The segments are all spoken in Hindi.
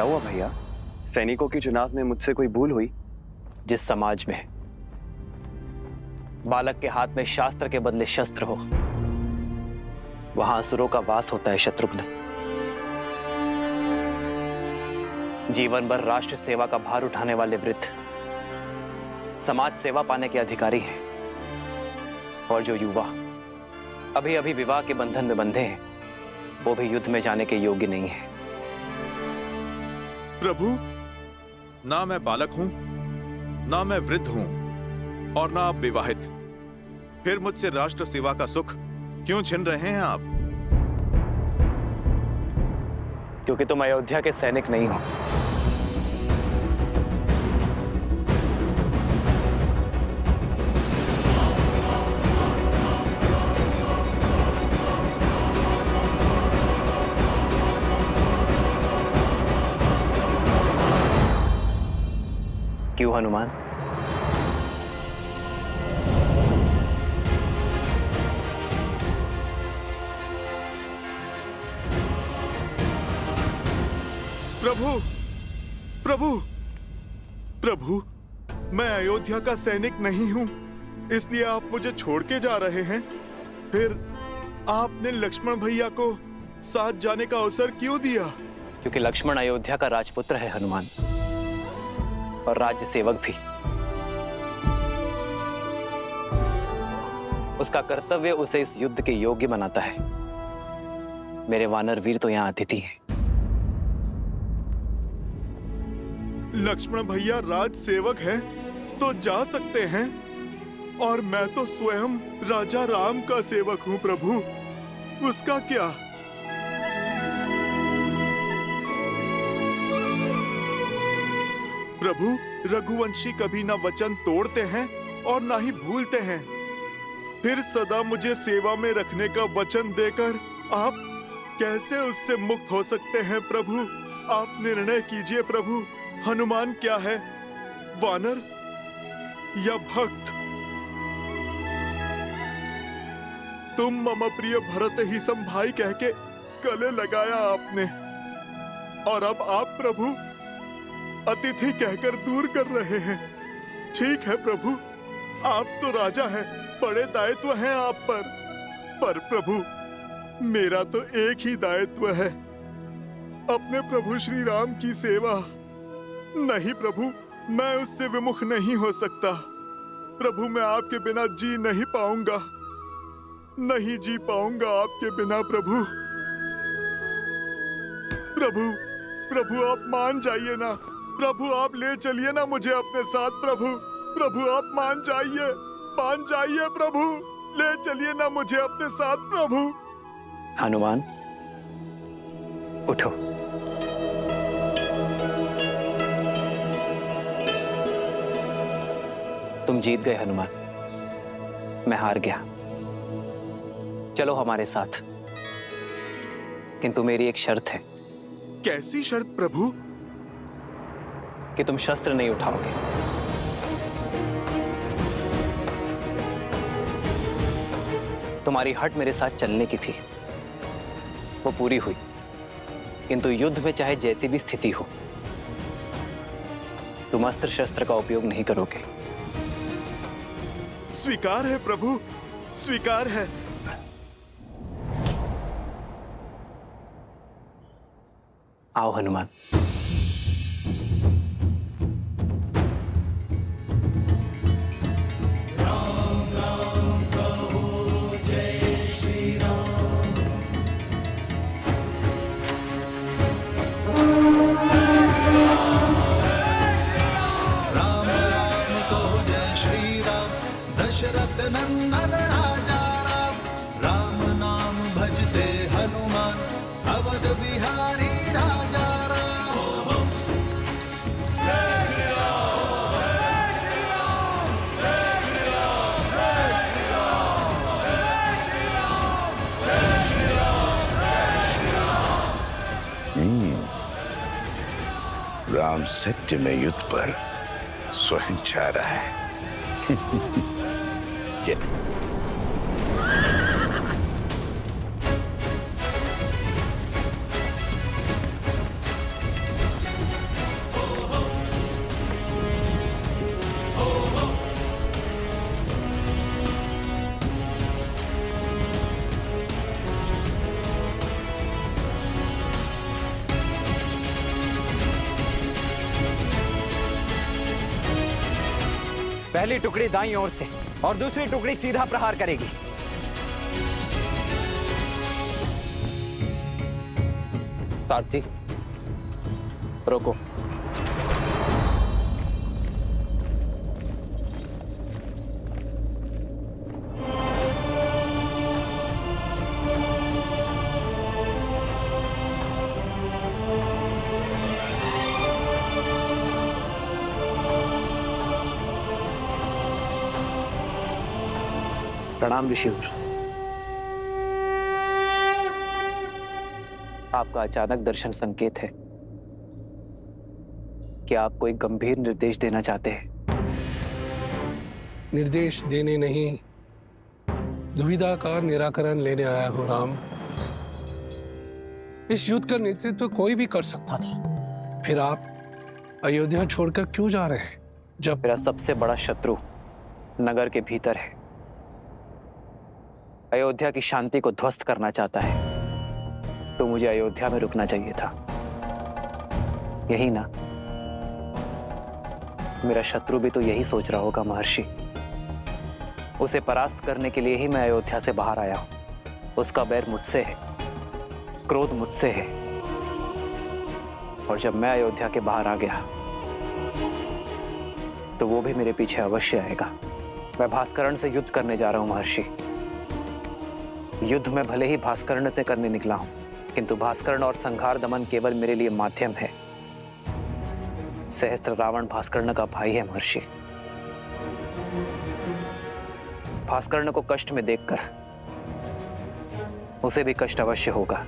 क्या हुआ भैया? सैनिकों के चुनाव में मुझसे कोई भूल हुई? जिस समाज में बालक के हाथ में शास्त्र के बदले शस्त्र हो, वहां असुरों का वास होता है शत्रुघ्न। जीवन भर राष्ट्र सेवा का भार उठाने वाले वृद्ध समाज सेवा पाने के अधिकारी हैं, और जो युवा अभी अभी विवाह के बंधन में बंधे हैं, वो भी युद्ध में जाने के योग्य नहीं है। प्रभु, ना मैं बालक हूं, ना मैं वृद्ध हूं, और ना आप विवाहित। फिर मुझसे राष्ट्र सेवा का सुख क्यों छीन रहे हैं आप? क्योंकि तुम अयोध्या के सैनिक नहीं हो। क्यों हनुमान? प्रभु, प्रभु, प्रभु, मैं अयोध्या का सैनिक नहीं हूं, इसलिए आप मुझे छोड़ के जा रहे हैं। फिर आपने लक्ष्मण भैया को साथ जाने का अवसर क्यों दिया? क्योंकि लक्ष्मण अयोध्या का राजपुत्र है हनुमान, और राज्य सेवक भी। उसका कर्तव्य उसे इस युद्ध के योग्य बनाता है। मेरे वानर वीर तो यहाँ अतिथि हैं। लक्ष्मण भैया राज सेवक हैं, तो जा सकते हैं, और मैं तो स्वयं राजा राम का सेवक हूँ प्रभु। उसका क्या? प्रभु, रघुवंशी कभी ना वचन तोड़ते हैं और ना ही भूलते हैं। फिर सदा मुझे सेवा में रखने का वचन देकर आप कैसे उससे मुक्त हो सकते हैं प्रभु? आप निर्णय कीजिए प्रभु। हनुमान क्या है, वानर या भक्त? तुम मम प्रिय भरत ही सम भाई कह के गले लगाया आपने, और अब आप प्रभु अतिथि कहकर दूर कर रहे हैं। ठीक है प्रभु, आप तो राजा हैं, बड़े दायित्व हैं आप पर प्रभु, मेरा तो एक ही दायित्व है, अपने प्रभु श्री राम की सेवा। नहीं प्रभु, मैं उससे विमुख नहीं हो सकता। प्रभु, मैं आपके बिना जी नहीं पाऊंगा, नहीं जी पाऊंगा आपके बिना प्रभु। प्रभु, प्रभु आप मान जाइए ना प्रभु, आप ले चलिए ना मुझे अपने साथ प्रभु। प्रभु आप मान जाइए प्रभु, ले चलिए ना मुझे अपने साथ प्रभु। हनुमान, उठो। तुम जीत गए हनुमान, मैं हार गया। चलो हमारे साथ, किंतु मेरी एक शर्त है। कैसी शर्त प्रभु? कि तुम शस्त्र नहीं उठाओगे। तुम्हारी हट मेरे साथ चलने की थी, वो पूरी हुई, किंतु युद्ध में चाहे जैसी भी स्थिति हो, तुम अस्त्र शस्त्र का उपयोग नहीं करोगे। स्वीकार है प्रभु, स्वीकार है। आओ हनुमान। दशरथ नंदन राजा राम, राम नाम भजते हनुमान, अवध बिहारी राजा राम। जय श्री राम, जय श्री राम, जय श्री राम, जय श्री राम, जय श्री राम, जय श्री राम, जय श्री राम। राम सत्य में युद्ध पर स्वयं छा रहा है। पहली टुकड़ी दाईं ओर से और दूसरी टुकड़ी सीधा प्रहार करेगी। सारथी, रोको। प्रणाम ऋषिवर। आपका अचानक दर्शन संकेत है कि आप कोई गंभीर निर्देश देना चाहते हैं। निर्देश देने नहीं, दुविधा का निराकरण लेने आया हूं राम। इस युद्ध का नेतृत्व कोई भी कर सकता था, फिर आप अयोध्या छोड़कर क्यों जा रहे हैं? जब मेरा सबसे बड़ा शत्रु नगर के भीतर है, अयोध्या की शांति को ध्वस्त करना चाहता है, तो मुझे अयोध्या में रुकना चाहिए था। यही ना? मेरा शत्रु भी तो यही सोच रहा होगा महर्षि। उसे परास्त करने के लिए ही मैं अयोध्या से बाहर आया हूं। उसका बैर मुझसे है, क्रोध मुझसे है, और जब मैं अयोध्या के बाहर आ गया तो वो भी मेरे पीछे अवश्य आएगा। मैं भास्करण से युद्ध करने जा रहा हूं महर्षि। युद्ध में भले ही भास्करण से करने निकला हूं, किंतु भास्करण और संहार दमन केवल मेरे लिए माध्यम है। सहस्त्र रावण भास्कर्ण का भाई है महर्षि। भास्कर्ण को कष्ट में देखकर उसे भी कष्ट अवश्य होगा।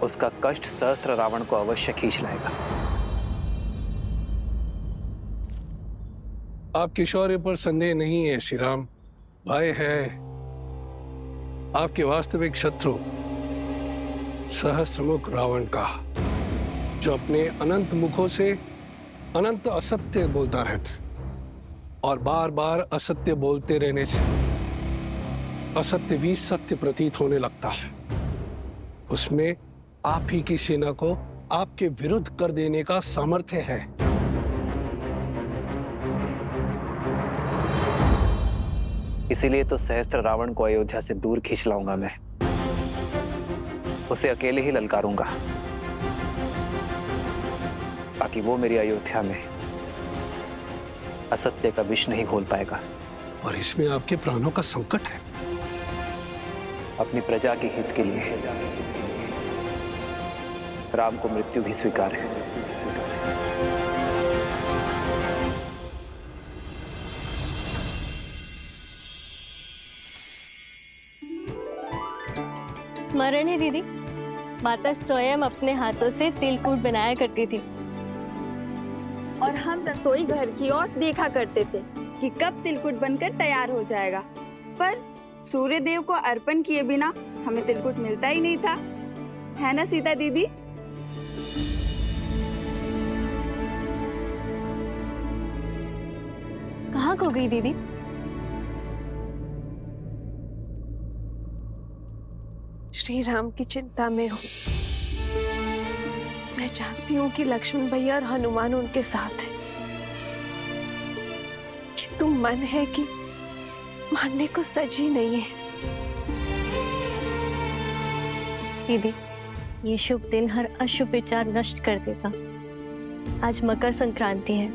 उसका कष्ट सहस्त्र रावण को अवश्य खींच लाएगा। आपके शौर्य पर संदेह नहीं है श्री राम। भय है आपके वास्तविक शत्रु सहस्त्रमुख रावण का, जो अपने अनंत मुखों से अनंत असत्य बोलता रहता और बार बार असत्य बोलते रहने से असत्य भी सत्य प्रतीत होने लगता है। उसमें आप ही की सेना को आपके विरुद्ध कर देने का सामर्थ्य है। इसीलिए तो सहस्त्र रावण को अयोध्या से दूर खींच लाऊंगा मैं। उसे अकेले ही ललकारूंगा, ताकि वो मेरी अयोध्या में असत्य का विष नहीं घोल पाएगा। और इसमें आपके प्राणों का संकट है। अपनी प्रजा के हित के लिए राम को मृत्यु भी स्वीकार है। स्मरण है दीदी, माता स्वयं अपने हाथों से तिलकूट बनाया करती थी। और हम रसोई घर की ओर देखा करते थे कि कब तिलकुट बनकर तैयार हो जाएगा, पर सूर्य देव को अर्पण किए बिना हमें तिलकुट मिलता ही नहीं था, है ना सीता दीदी? कहाँ खो गई दीदी? श्री राम की चिंता में हूँ। मैं जानती हूँ कि लक्ष्मण भैया और हनुमान उनके साथ हैं, किंतु मन है कि मानने को सजी नहीं है। दीदी, ये शुभ दिन हर अशुभ विचार नष्ट कर देगा। आज मकर संक्रांति है।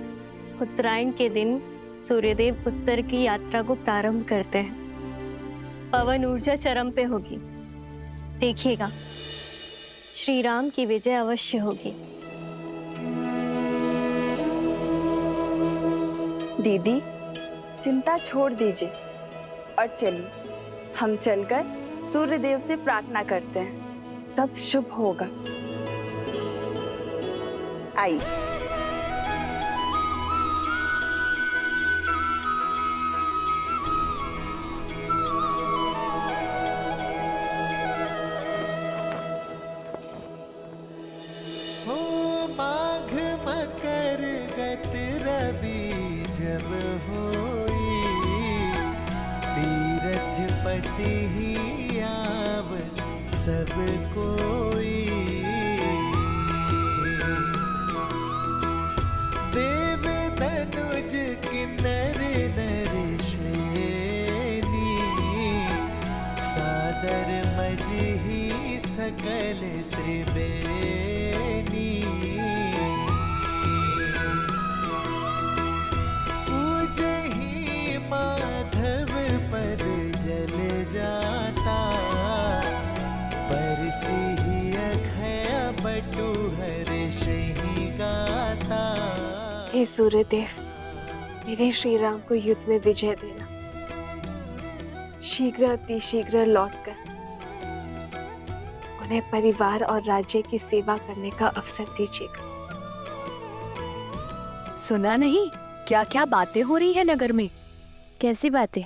उत्तरायण के दिन सूर्यदेव उत्तर की यात्रा को प्रारंभ करते हैं। पवन ऊर्जा चरम पे होगी। देखिएगा, श्री राम की विजय अवश्य होगी। दीदी, चिंता छोड़ दीजिए और चलिए हम चलकर सूर्य देव से प्रार्थना करते हैं, सब शुभ होगा। आइए। माघ मकर गत रवि जब होई, तीरथ पति ही आव सब कोई। देव तनुज किन्नर सुंदर मजी सकल त्रिवेणी पूजहि माधव पद जल जाता परसिहि अखया बटु हर्षहि गाता। हे सूर्यदेव, मेरे श्री राम को युद्ध में विजय देना। शीघ्र अतिशीघ्र लौटकर उन्हें परिवार और राज्य की सेवा करने का अवसर दीजिएगा। सुना नहीं क्या क्या बातें हो रही है नगर में? कैसी बातें?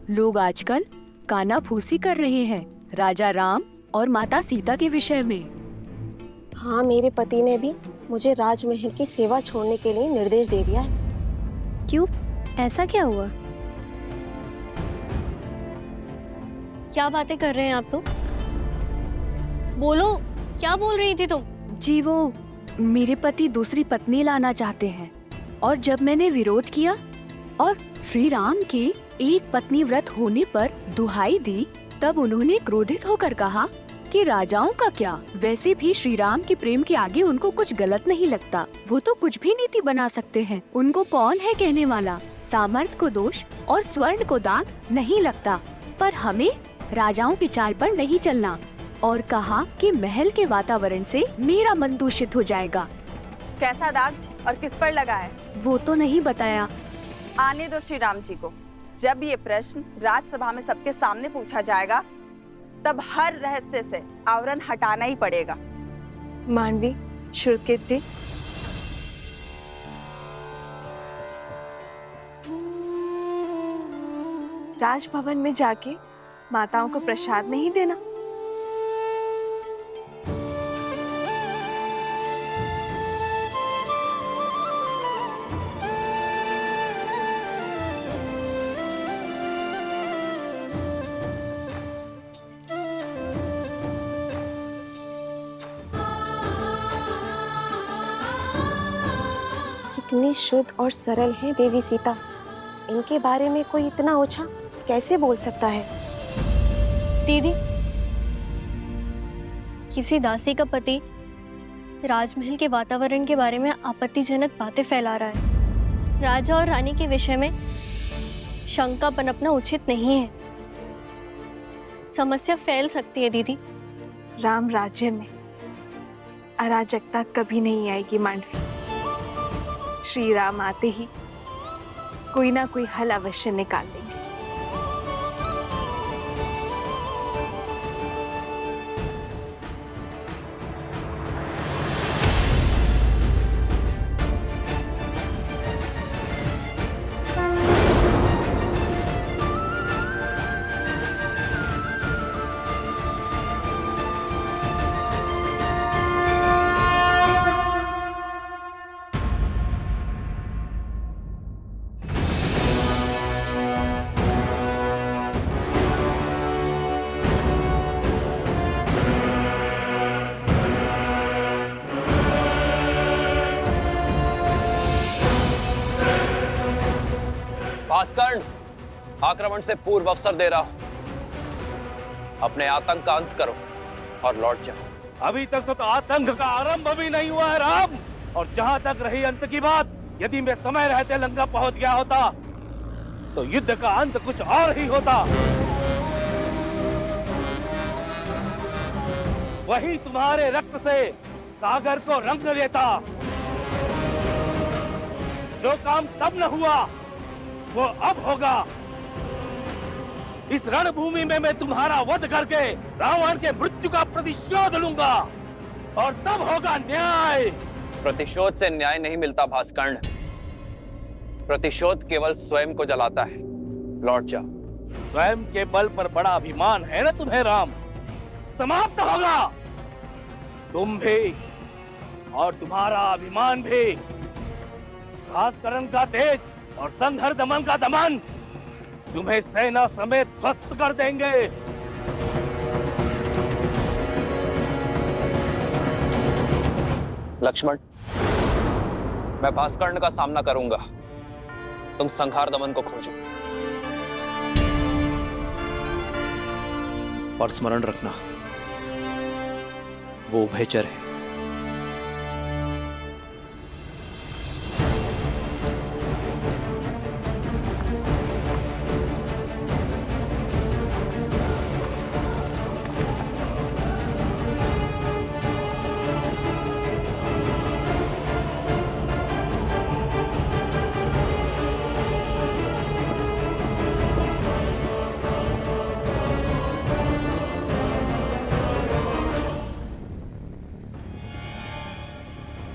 लोग आजकल कानाफूसी कर रहे हैं राजा राम और माता सीता के विषय में। हाँ, मेरे पति ने भी मुझे राजमहल की सेवा छोड़ने के लिए निर्देश दे दिया है। क्यों, ऐसा क्या हुआ? क्या बातें कर रहे हैं आप लोग? बोलो, क्या बोल रही थी तुम? जी वो मेरे पति दूसरी पत्नी लाना चाहते हैं और जब मैंने विरोध किया और श्री राम के एक पत्नी व्रत होने पर दुहाई दी, तब उन्होंने क्रोधित होकर कहा कि राजाओं का क्या, वैसे भी श्री राम के प्रेम के आगे उनको कुछ गलत नहीं लगता। वो तो कुछ भी नीति बना सकते हैं। उनको कौन है कहने वाला? सामर्थ्य को दोष और स्वर्ण को दाग नहीं लगता। पर हमें राजाओं की चाल पर नहीं चलना और कहा कि महल के वातावरण से मेरा मन दूषित हो जाएगा। कैसा दाग और किस पर लगा है? वो तो नहीं बताया। आने दो श्री राम जी को। जब ये प्रश्न राजसभा में सबके सामने पूछा जाएगा, तब हर रहस्य से आवरण हटाना ही पड़ेगा। मानवी, श्रुतकीर्ति, राजभवन में जाके माताओं को प्रसाद नहीं देना। कितनी शुद्ध और सरल है देवी सीता। इनके बारे में कोई इतना ओछा कैसे बोल सकता है? दीदी, किसी दासी का पति राजमहल के वातावरण के बारे में आपत्तिजनक बातें फैला रहा है। राजा और रानी के विषय में शंका पनपना उचित नहीं है। समस्या फैल सकती है दीदी। राम राज्य में अराजकता कभी नहीं आएगी मांडवी। श्री राम आते ही कोई ना कोई हल अवश्य निकाल देंगे। भास्कर्ण, आक्रमण से पूर्व अवसर दे रहा हूं। अपने आतंक का अंत करो और लौट जाओ। अभी तक तो आतंक का आरंभ भी नहीं हुआ है राम। और जहां तक रही अंत की बात, यदि मैं समय रहते लंका पहुंच गया होता तो युद्ध का अंत कुछ और ही होता। वही तुम्हारे रक्त से सागर को रंग देता। जो काम तब न हुआ वो अब होगा। इस रणभूमि में मैं तुम्हारा वध करके रावण के मृत्यु का प्रतिशोध लूंगा और तब होगा न्याय। प्रतिशोध से न्याय नहीं मिलता भास्कर्ण। प्रतिशोध केवल स्वयं को जलाता है। लौट जाओ। स्वयं के बल पर बड़ा अभिमान है ना तुम्हें राम। समाप्त होगा तुम भी और तुम्हारा अभिमान भी। घातकरण का तेज और संघर्ष दमन का दमन तुम्हें सेना समेत ध्वस्त कर देंगे। लक्ष्मण, मैं भास्कर्ण का सामना करूंगा। तुम संहार दमन को खोजो। और स्मरण रखना, वो उभयचर है।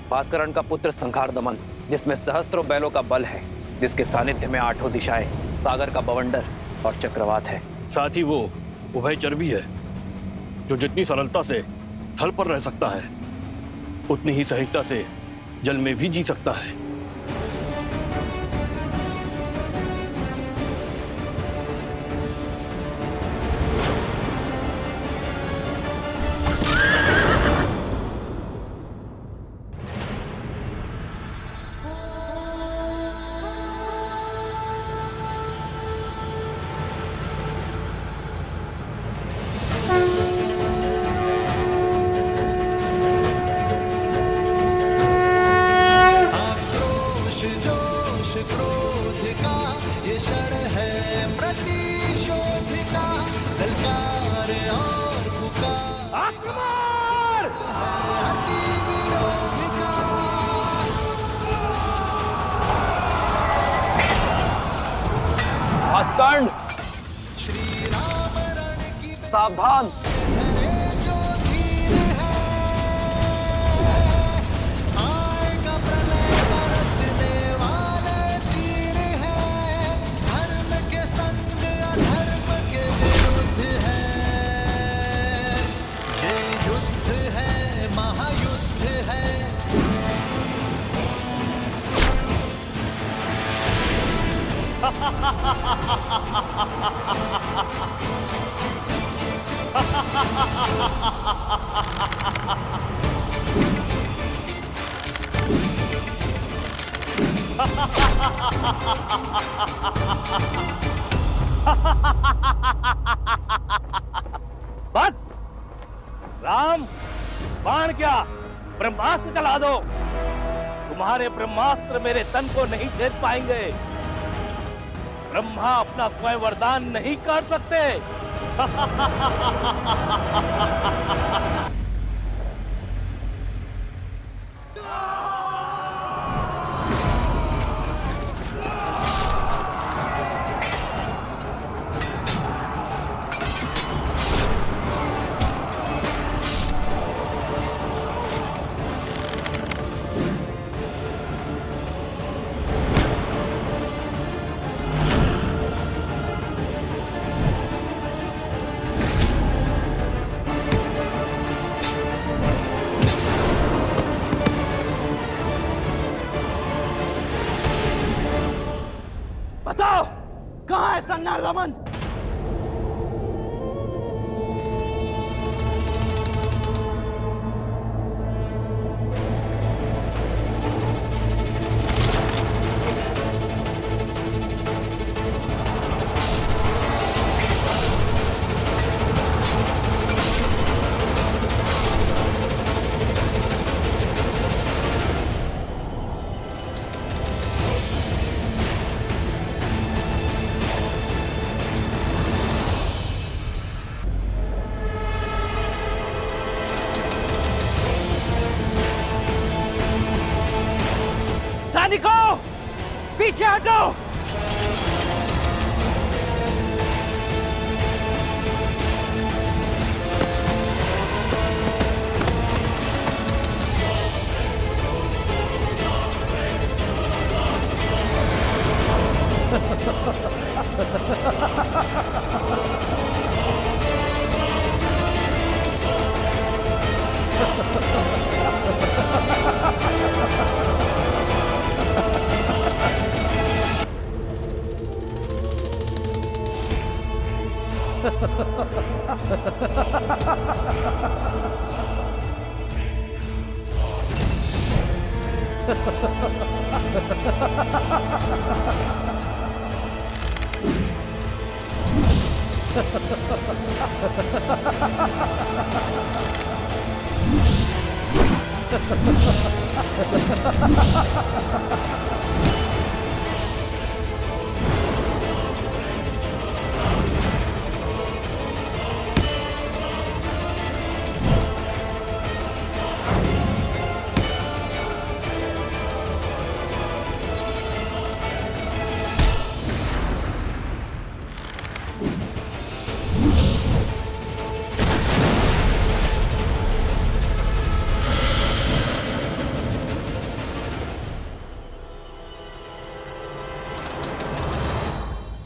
भास्करण का पुत्र संहार दमन, जिसमें सहस्त्रों बैलों का बल है, जिसके सानिध्य में आठों दिशाएं, सागर का बवंडर और चक्रवात है। साथ ही वो उभयचर भी है, जो जितनी सरलता से थल पर रह सकता है, उतनी ही सहजता से जल में भी जी सकता है। क्रोध का ये क्षण है प्रतिशोध का, ललकार और पुकार अति विरोध का। भास्करण, श्री राम रण की सावधान। जो धीर है, आएगा प्रलय बरसने वाले तीर है, धर्म के संग अधर्म के विरुद्ध है, ये युद्ध है, महायुद्ध है। बस राम, बाण क्या, ब्रह्मास्त्र चला दो। तुम्हारे ब्रह्मास्त्र मेरे तन को नहीं छेद पाएंगे। ब्रह्मा अपना स्वयं वरदान नहीं कर सकते। बताओ, कहाँ है संहार दमन? सैनिकों, पीछे हटो।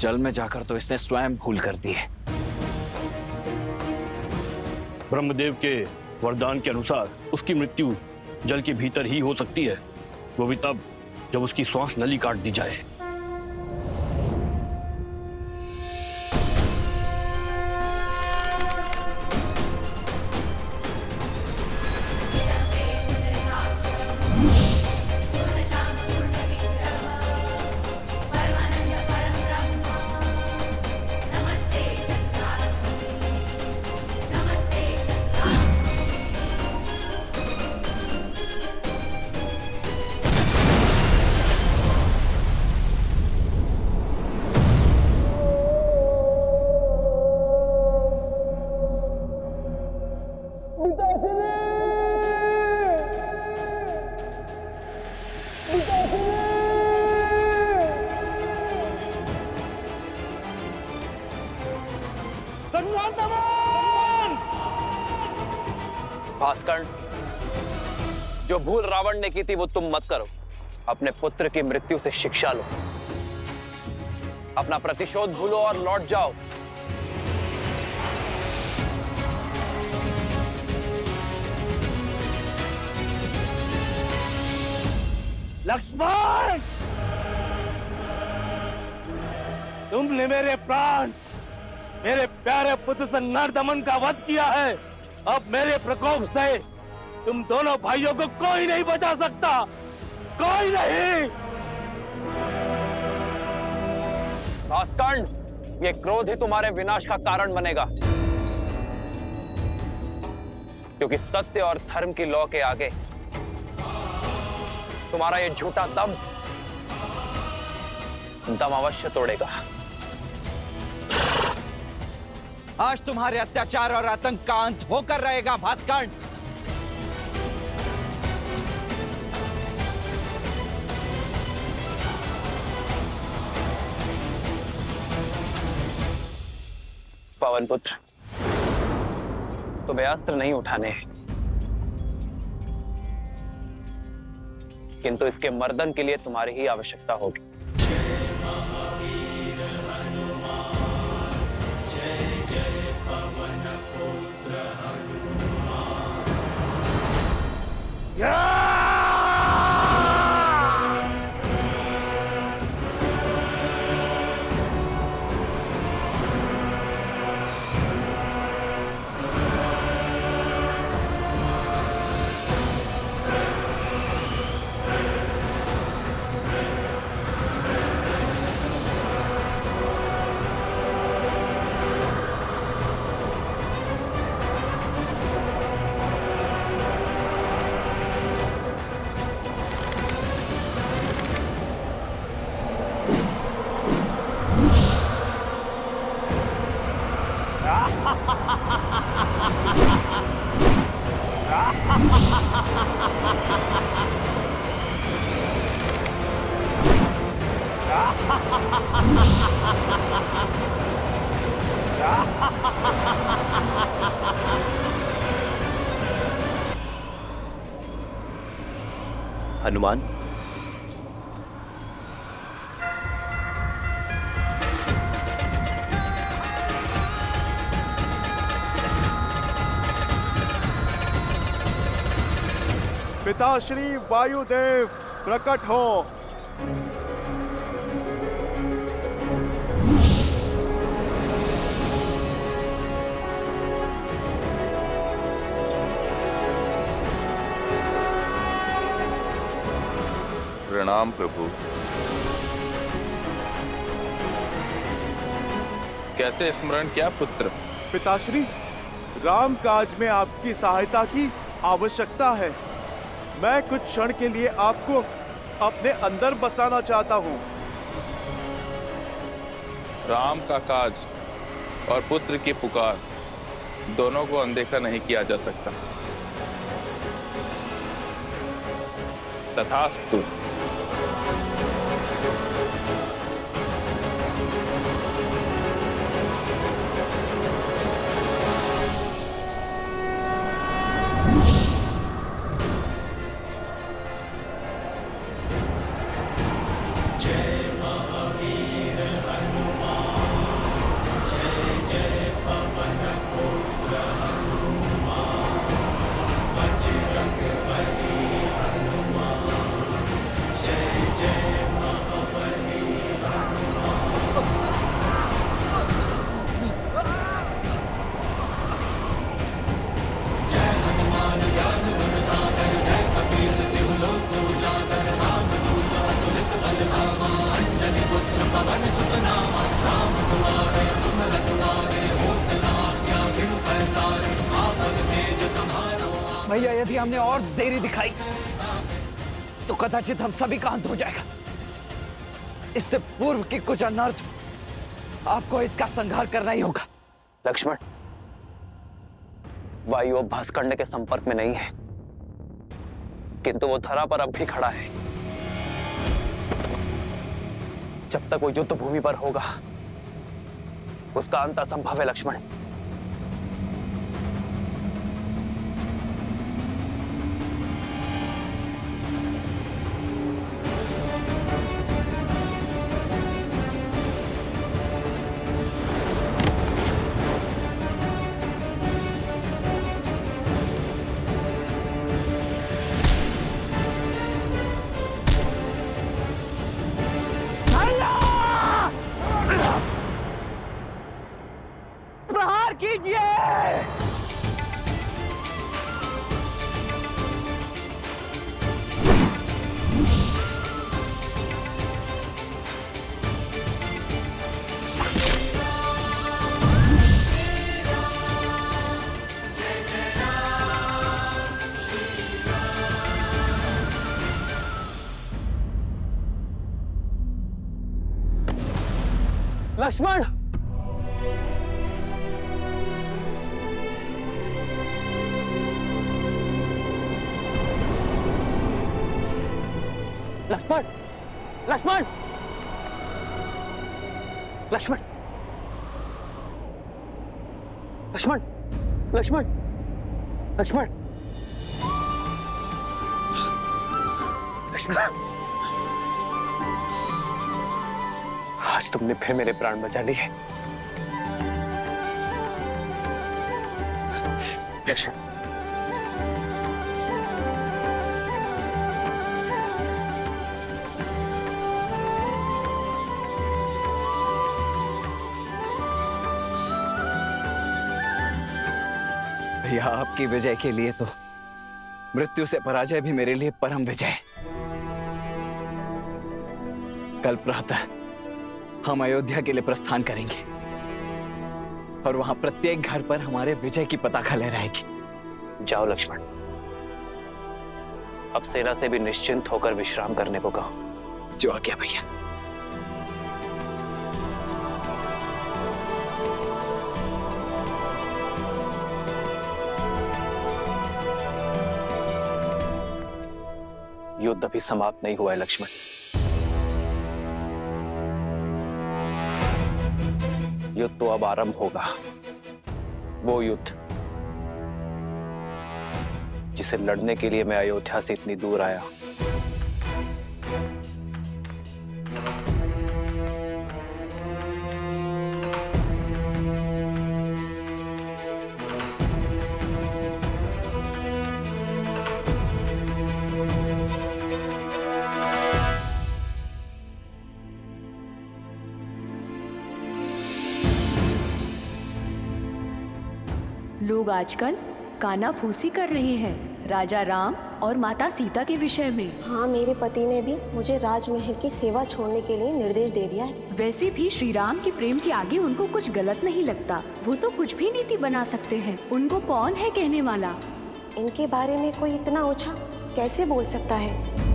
जल में जाकर तो इसने स्वयं भूल कर दी है। ब्रह्मदेव के वरदान के अनुसार उसकी मृत्यु जल के भीतर ही हो सकती है, वो भी तब जब उसकी श्वास नली काट दी जाए। भास्कर्ण, जो भूल रावण ने की थी वो तुम मत करो। अपने पुत्र की मृत्यु से शिक्षा लो, अपना प्रतिशोध भूलो और लौट जाओ। लक्ष्मण, तुमने मेरे प्राण, मेरे प्यारे पुत्र से नरदमन का वध किया है। अब मेरे प्रकोप से तुम दोनों भाइयों को कोई नहीं बचा सकता, कोई नहीं। भास्कर्ण, ये क्रोध ही तुम्हारे विनाश का कारण बनेगा, क्योंकि सत्य और धर्म की लौ के आगे तुम्हारा ये झूठा दम अवश्य तोड़ेगा। आज तुम्हारे अत्याचार और आतंक का अंत होकर रहेगा भास्कर्ण। पवन पुत्र, तुम्हें अस्त्र नहीं उठाने हैं, किंतु इसके मर्दन के लिए तुम्हारी ही आवश्यकता होगी। हनुमान, पिताश्री वायुदेव प्रकट हो। प्रणाम प्रभु। कैसे स्मरण किया पुत्र? पिताश्री, राम काज में आपकी सहायता की आवश्यकता है। मैं कुछ क्षण के लिए आपको अपने अंदर बसाना चाहता हूँ। राम का काज और पुत्र की पुकार दोनों को अनदेखा नहीं किया जा सकता। तथास्तु। भैया, यदि हमने और देरी दिखाई तो कदाचित हम सभी का अंत हो जाएगा। इससे पूर्व की कुछ अनर्थ आपको इसका संहार करना ही होगा। लक्ष्मण, वायु अब भास्करण्य के संपर्क में नहीं है, किंतु वो धरा पर अब भी खड़ा है। जब तक वो युद्ध भूमि पर होगा, उसका अंत असंभव है लक्ष्मण। प्रहार कीजिए। लक्ष्मण, लक्ष्मण, लक्ष्मण, लक्ष्मण, लक्ष्मण, लक्ष्मण, लक्ष्मण, लक्ष्मण, आज तुमने फिर मेरे प्राण बचा लिए। लक्ष्मण, भैया, आपकी विजय के लिए तो मृत्यु से पराजय भी मेरे लिए परम विजय है। कल प्रातः हम अयोध्या के लिए प्रस्थान करेंगे और वहां प्रत्येक घर पर हमारे विजय की पताका लहराएगी। जाओ लक्ष्मण, अब सेना से भी निश्चिंत होकर विश्राम करने को कहो। जो आज्ञा भैया। युद्ध अभी समाप्त नहीं हुआ है लक्ष्मण। युद्ध तो अब आरंभ होगा, वो युद्ध जिसे लड़ने के लिए मैं अयोध्या से इतनी दूर आया। लोग आजकल कानाफूसी कर रहे हैं। राजा राम और माता सीता के विषय में। हाँ, मेरे पति ने भी मुझे राजमहल की सेवा छोड़ने के लिए निर्देश दे दिया है। वैसे भी श्री राम के प्रेम के आगे उनको कुछ गलत नहीं लगता। वो तो कुछ भी नीति बना सकते हैं। उनको कौन है कहने वाला? इनके बारे में कोई इतना ऊंचा कैसे बोल सकता है?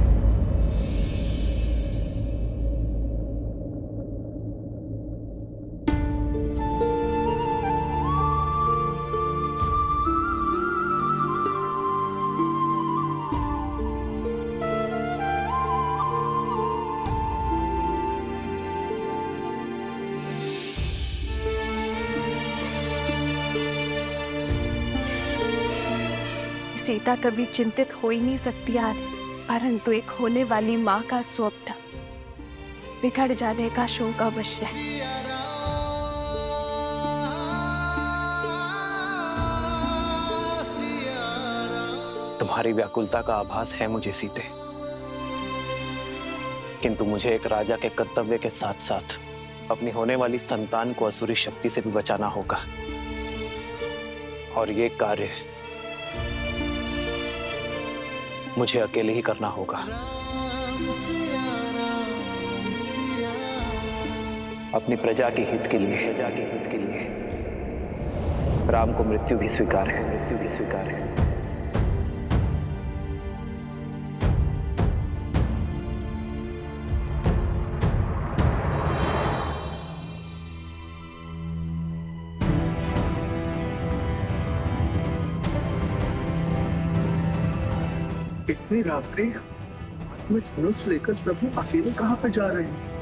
सीता कभी चिंतित हो ही नहीं सकती आज, परंतु एक होने वाली माँ का स्वप्न बिगड़ जाने का शोक अवश्य है। तुम्हारी व्याकुलता का आभास है मुझे सीते, किंतु मुझे एक राजा के कर्तव्य के साथ साथ अपनी होने वाली संतान को असुरी शक्ति से भी बचाना होगा, और ये कार्य मुझे अकेले ही करना होगा। अपनी प्रजा के हित के लिए, राम को मृत्यु भी स्वीकार है। इतनी रात्रि में धनुष लेकर प्रभु अकेले कहाँ पे जा रहे हैं?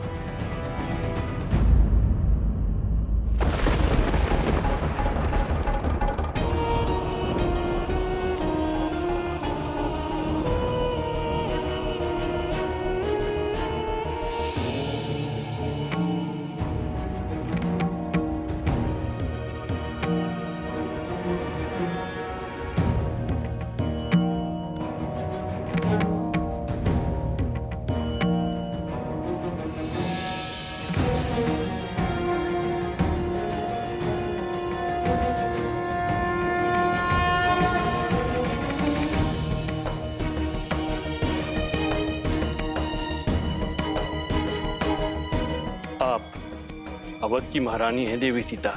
अवध की महारानी है देवी सीता।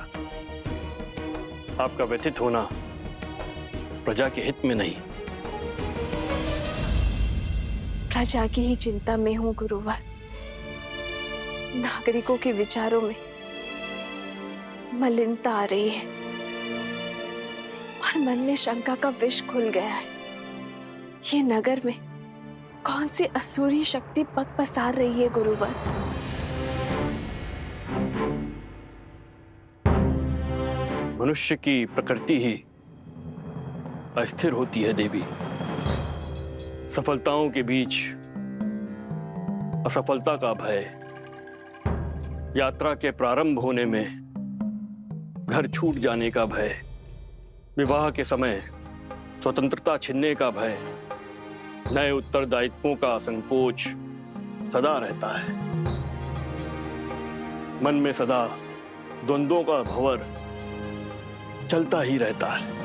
आपका व्यथित होना प्रजा के हित में नहीं। प्रजा की ही चिंता में हूँ गुरुवर। नागरिकों के विचारों में मलिनता आ रही है और मन में शंका का विष घुल गया है। ये नगर में कौन सी असुरी शक्ति पग पसार रही है गुरुवर? मनुष्य की प्रकृति ही अस्थिर होती है देवी। सफलताओं के बीच असफलता का भय, यात्रा के प्रारंभ होने में घर छूट जाने का भय, विवाह के समय स्वतंत्रता छिनने का भय, नए उत्तरदायित्वों का संकोच सदा रहता है। मन में सदा द्वंद्वों का भंवर चलता ही रहता है।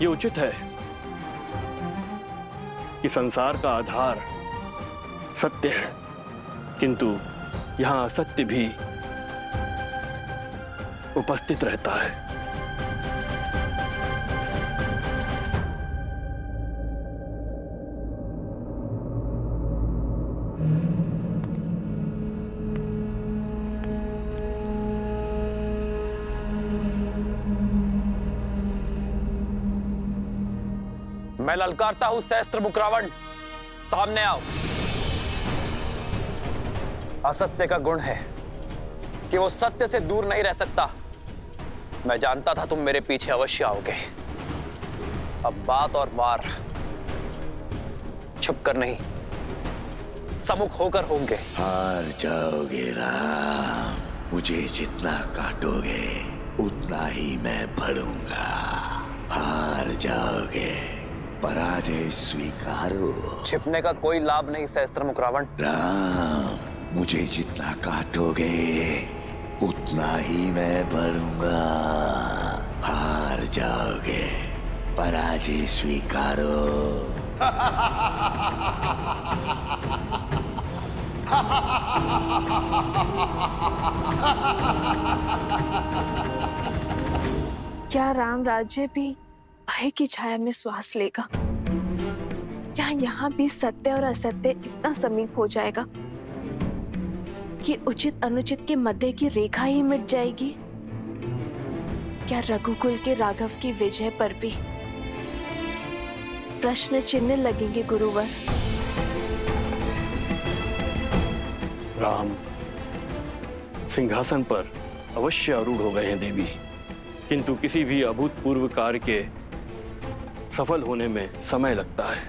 ये उचित है कि संसार का आधार सत्य है, किंतु यहां असत्य भी उपस्थित रहता है। मैं ललकारता हूं सहस्त्र मुख रावण, सामने आओ। असत्य का गुण है कि वो सत्य से दूर नहीं रह सकता। मैं जानता था तुम मेरे पीछे अवश्य आओगे। अब बात और वार छुप कर नहीं, सम्मुख होकर होंगे। हार जाओगे राम, मुझे जितना काटोगे उतना ही मैं बढ़ूंगा। हार जाओगे, पराजय स्वीकारो। छिपने का कोई लाभ नहीं सहस्त्रमुख रावण। राम, मुझे जितना काटोगे उतना ही मैं बढ़ूंगा। हार जाओगे, पराजय स्वीकारो। क्या राम राज्य भी भय की छाया में श्वास लेगा? क्या यहाँ भी सत्य और असत्य इतना समीप हो जाएगा कि उचित अनुचित के मध्य की रेखा ही मिट जाएगी? क्या रघुकुल के राघव की विजय पर भी प्रश्न चिन्ह लगेंगे गुरुवर? राम सिंहासन पर अवश्य आरूढ़ हो गए हैं देवी, किंतु किसी भी अभूतपूर्व कार्य के सफल होने में समय लगता है।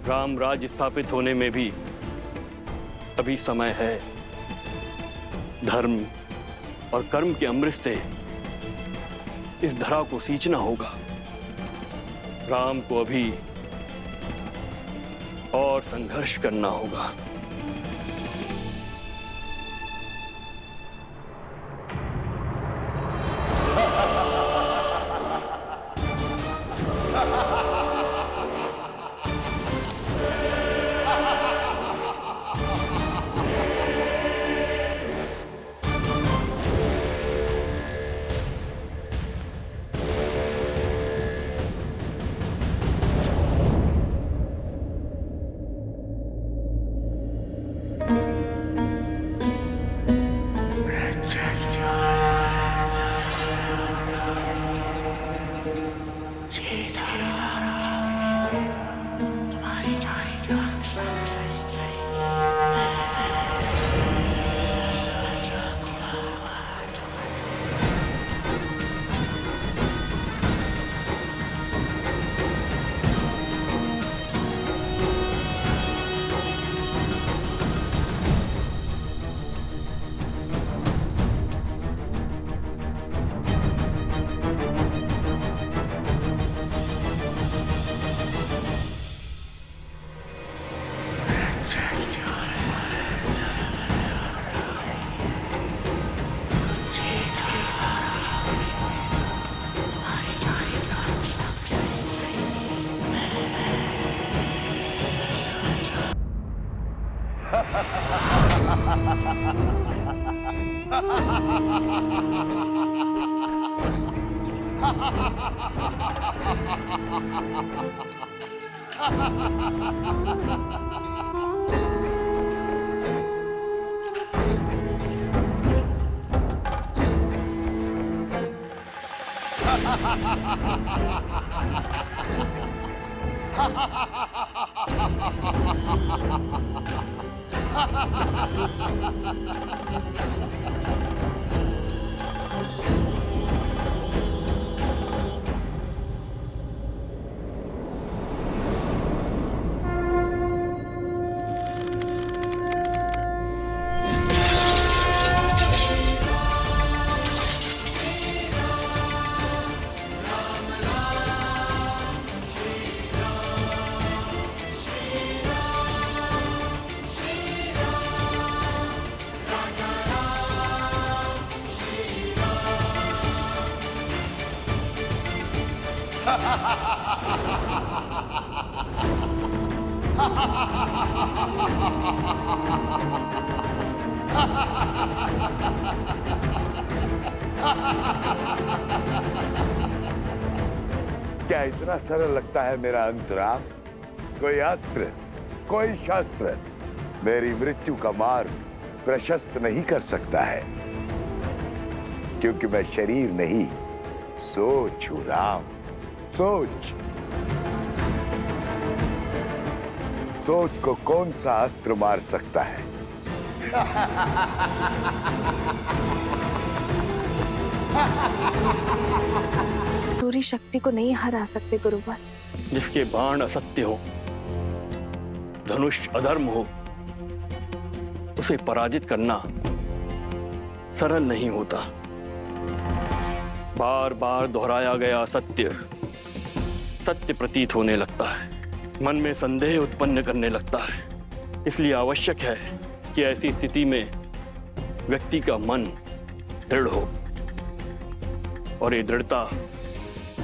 राम राज्य स्थापित होने में भी अभी समय है। धर्म और कर्म के अमृत से इस धरा को सींचना होगा। राम को अभी और संघर्ष करना होगा। क्या इतना सरल लगता है मेरा अंतराम? कोई अस्त्र, कोई शस्त्र मेरी मृत्यु का मार्ग प्रशस्त नहीं कर सकता है, क्योंकि मैं शरीर नहीं, सोच हूं राम। सोच, सोच को कौन सा अस्त्र मार सकता है? पूरी शक्ति को नहीं हरा सकते गुरुवर। जिसके बाण असत्य हो, धनुष अधर्म हो, उसे पराजित करना सरल नहीं होता। बार बार दोहराया गया सत्य सत्य प्रतीत होने लगता है, मन में संदेह उत्पन्न करने लगता है। इसलिए आवश्यक है कि ऐसी स्थिति में व्यक्ति का मन दृढ़ हो, और ये दृढ़ता